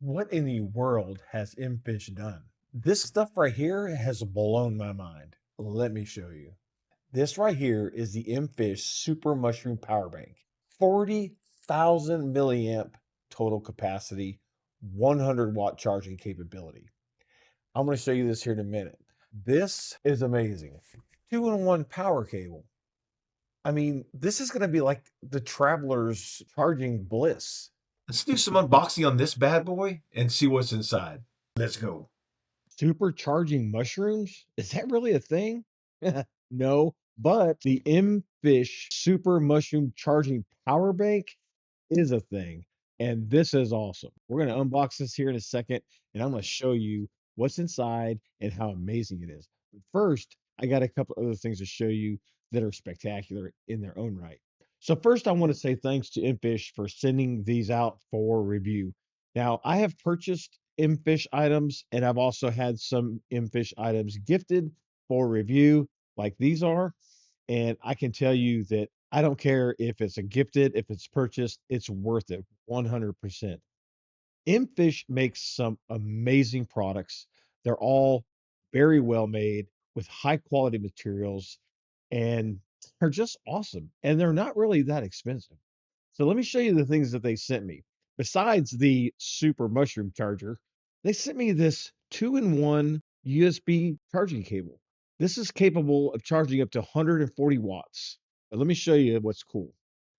What in the world has mFish done? This stuff right here has blown my mind. Let me show you. This right here is the mFish Super Mushroom Power Bank. 40,000 milliamp total capacity, 100-watt charging capability. I'm going to show you this here in a minute. This is amazing. Two-in-one power cable. I mean, this is going to be like the traveler's charging bliss. Let's do some unboxing on this bad boy and see what's inside. Let's go. Supercharging mushrooms? Is that really a thing? No, but the mFish Super Mushroom Charging Power Bank is a thing. And this is awesome. We're going to unbox this here in a second, and I'm going to show you what's inside and how amazing it is. But first, I got a couple other things to show you that are spectacular in their own right. So first, I want to say thanks to mFish for sending these out for review. Now, I have purchased mFish items, and I've also had some mFish items gifted for review, like these are. And I can tell you that I don't care if it's a gifted, if it's purchased, it's worth it 100%. mFish makes some amazing products. They're all very well made with high quality materials, and they're just awesome. And they're not really that expensive. So let me show you the things that they sent me. Besides the super mushroom charger, they sent me this two-in-one USB charging cable. This is capable of charging up to 140 watts. Now, let me show you what's cool.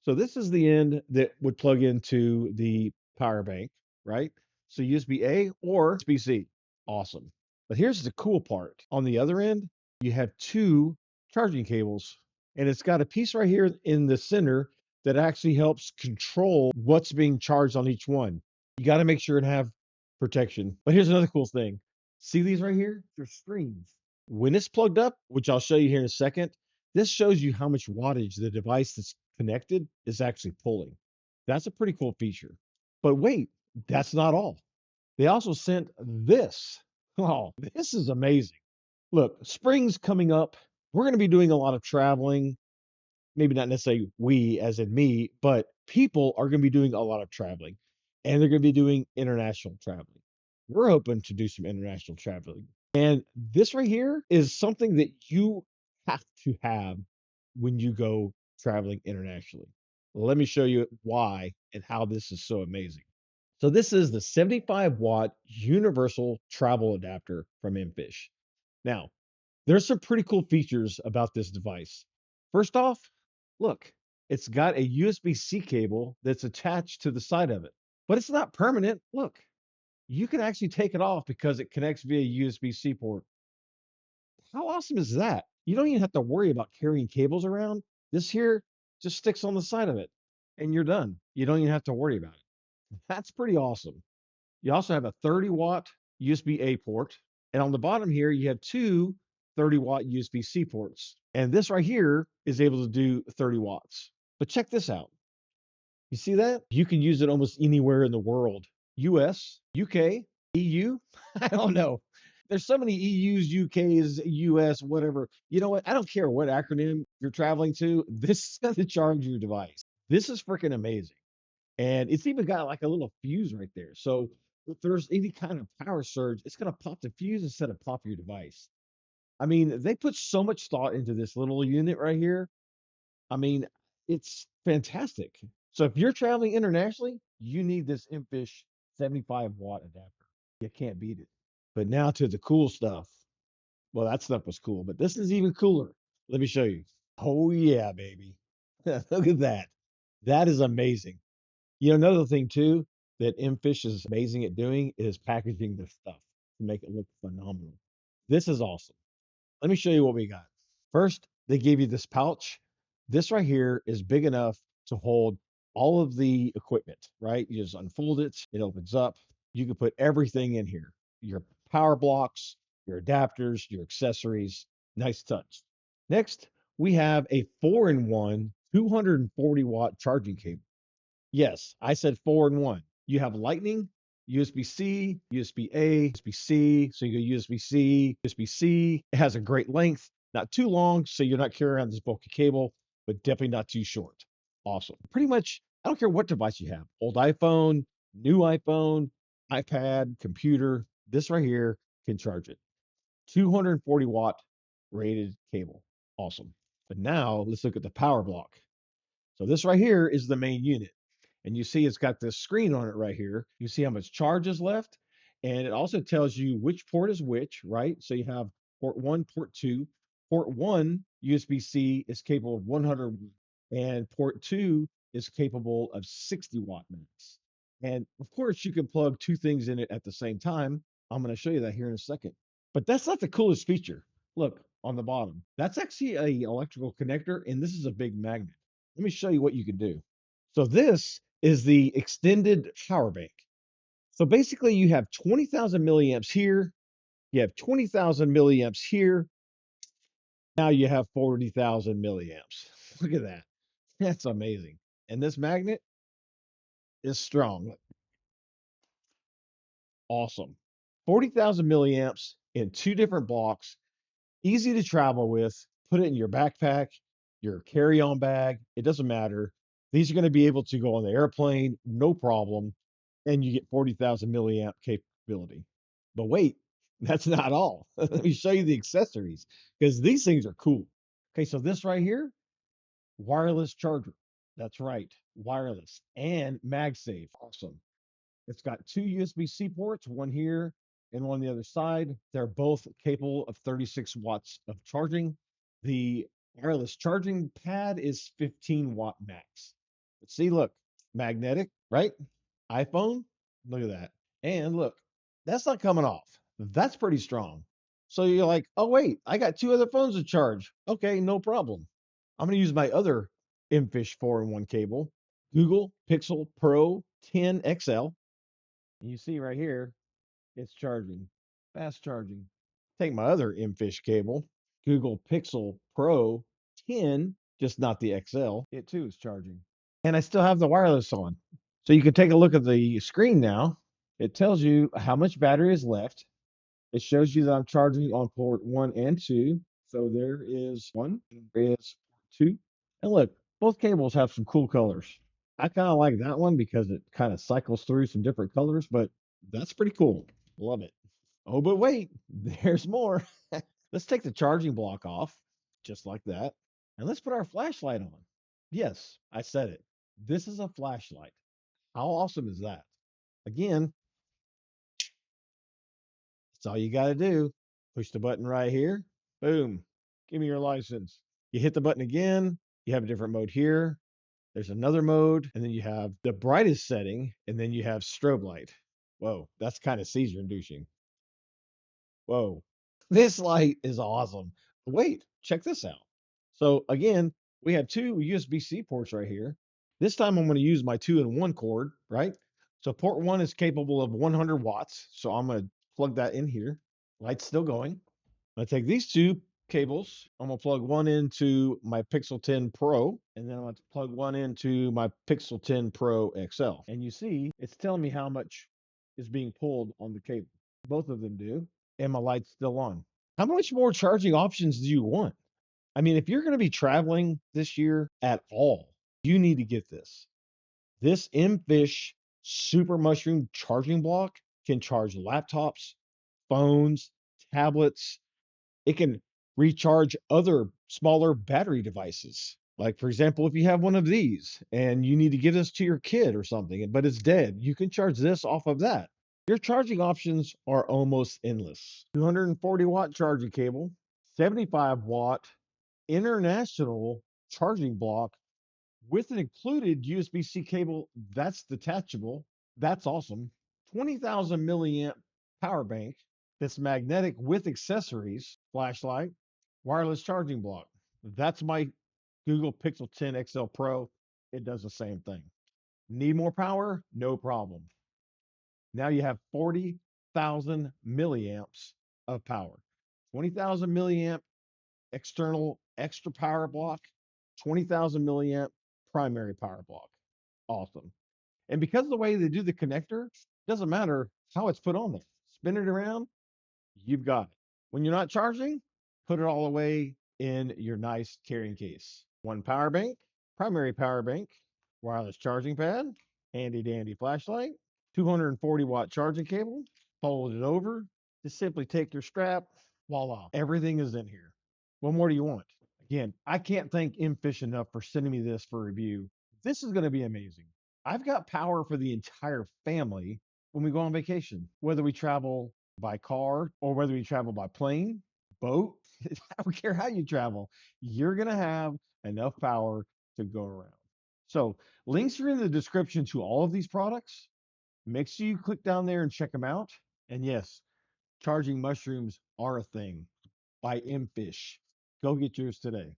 So this is the end that would plug into the power bank, right? So USB-A or USB-C. Awesome. But here's the cool part. On the other end, you have two charging cables, and it's got a piece right here in the center that actually helps control what's being charged on each one. You got to make sure and have protection. But here's another cool thing. See these right here? They're screens. When it's plugged up, which I'll show you here in a second, this shows you how much wattage the device that's connected is actually pulling. That's a pretty cool feature. But wait, that's not all. They also sent this. Oh, this is amazing. Look, spring's coming up. We're going to be doing a lot of traveling. Maybe not necessarily we, as in me, but people are going to be doing a lot of traveling, and they're going to be doing international traveling. We're hoping to do some international traveling. And this right here is something that you have to have when you go traveling internationally. Let me show you why and how this is so amazing. So this is the 75-watt universal travel adapter from mFish. Now, there's some pretty cool features about this device. First off, look, it's got a USB-C cable that's attached to the side of it, but it's not permanent. Look, you can actually take it off because it connects via USB-C port. How awesome is that? You don't even have to worry about carrying cables around. This here just sticks on the side of it and you're done. You don't even have to worry about it. That's pretty awesome. You also have a 30-watt USB-A port. And on the bottom here, you have two 30-watt USB-C ports. And this right here is able to do 30 watts. But check this out. You see that? You can use it almost anywhere in the world. US, UK, EU. I don't know. There's so many EUs, UKs, US, whatever. You know what? I don't care what acronym you're traveling to. This is going to charge your device. This is freaking amazing. And it's even got like a little fuse right there. So if there's any kind of power surge, it's going to pop the fuse instead of pop your device. I mean, they put so much thought into this little unit right here. I mean, it's fantastic. So if you're traveling internationally, you need this mFish 75-watt adapter. You can't beat it. But now to the cool stuff. Well, that stuff was cool, but this is even cooler. Let me show you. Oh, yeah, baby. Look at that. That is amazing. You know, another thing too that mFish is amazing at doing is packaging this stuff to make it look phenomenal. This is awesome. Let me show you what we got. First, they gave you this pouch. This right here is big enough to hold all of the equipment, right? You just unfold it, it opens up. You can put everything in here. Your power blocks, your adapters, your accessories. Nice touch. Next, we have a 4-in-1 240-watt charging cable. Yes, I said 4-in-1. You have Lightning, USB-C, USB-A, USB-C. So you go USB-C, USB-C. It has a great length, not too long, so you're not carrying around this bulky cable, but definitely not too short. Awesome. Pretty much, I don't care what device you have, old iPhone, new iPhone, iPad, computer, this right here can charge it. 240-watt rated cable. Awesome. But now let's look at the power block. So this right here is the main unit. And you see it's got this screen on it right here. You see how much charge is left. And it also tells you which port is which, right? So you have port one, port two. Port one USB-C is capable of 100, and port two is capable of 60-watt max. And of course, you can plug two things in it at the same time. I'm going to show you that here in a second. But that's not the coolest feature. Look on the bottom. That's actually a electrical connector, and this is a big magnet. Let me show you what you can do. So this is the extended power bank. So basically you have 20,000 milliamps here, you have 20,000 milliamps here. Now you have 40,000 milliamps. Look at that. That's amazing. And this magnet is strong. Awesome. 40,000 milliamps in two different blocks, easy to travel with. Put it in your backpack, your carry-on bag. It doesn't matter. These are going to be able to go on the airplane, no problem. And you get 40,000 milliamp capability. But wait, that's not all. Let me show you the accessories because these things are cool. Okay, so this right here, wireless charger. That's right, wireless and MagSafe. Awesome. It's got two USB-C ports, one here and one on the other side. They're both capable of 36 watts of charging. The wireless charging pad is 15-watt max. But see, look, magnetic, right? iPhone, look at that. And look, that's not coming off. That's pretty strong. So you're like, oh, wait, I got two other phones to charge. Okay, no problem. I'm going to use my other mFish 4-in-1 cable, Google Pixel Pro 10 XL. You see right here, it's charging, fast charging. Take my other mFish cable, Google Pixel Pro 10, just not the XL. It too is charging. And I still have the wireless on. So you can take a look at the screen now. It tells you how much battery is left. It shows you that I'm charging on port one and two. So there is one, there is two. And look, both cables have some cool colors. I kind of like that one because it kind of cycles through some different colors, but that's pretty cool. Love it. Oh, but wait, there's more. Let's take the charging block off, just like that. And let's put our flashlight on. Yes, I said it. This is a flashlight. How awesome is that? Again, that's all you got to do. Push the button right here. Boom. Give me your license. You hit the button again. You have a different mode here. There's another mode. And then you have the brightest setting. And then you have strobe light. Whoa, that's kind of seizure inducing. Whoa, this light is awesome. Wait, check this out. So again, we have two USB-C ports right here. This time I'm going to use my 2-in-1 cord, right? So port one is capable of 100 watts. So I'm going to plug that in here. Light's still going. I take these two cables. I'm going to plug one into my Pixel 10 Pro, and then I'm going to plug one into my Pixel 10 Pro XL. And you see, it's telling me how much is being pulled on the cable. Both of them do. And my light's still on. How much more charging options do you want? I mean, if you're going to be traveling this year at all, you need to get this. This mFish Super Mushroom charging block can charge laptops, phones, tablets. It can recharge other smaller battery devices. Like, for example, if you have one of these and you need to give this to your kid or something, but it's dead, you can charge this off of that. Your charging options are almost endless. 240-watt charging cable, 75-watt international charging block with an included USB-C cable that's detachable. That's awesome. 20,000 milliamp power bank that's magnetic with accessories, flashlight, wireless charging block. That's my Google Pixel 10 XL Pro. It does the same thing. Need more power? No problem. Now you have 40,000 milliamps of power. 20,000 milliamp external extra power block, 20,000 milliamp primary power block. Awesome. And because of the way they do the connector, doesn't matter how it's put on there. Spin it around, you've got it. When you're not charging, put it all away in your nice carrying case. One power bank, primary power bank, wireless charging pad, handy dandy flashlight, 240-watt charging cable, fold it over, just simply take your strap, voila, everything is in here. What more do you want? Again, I can't thank mFish enough for sending me this for review. This is going to be amazing. I've got power for the entire family when we go on vacation, whether we travel by car or whether we travel by plane, boat. I don't care how you travel, you're going to have enough power to go around. So links are in the description to all of these products. Make sure you click down there and check them out. And yes, charging mushrooms are a thing by mFish. Go get yours today.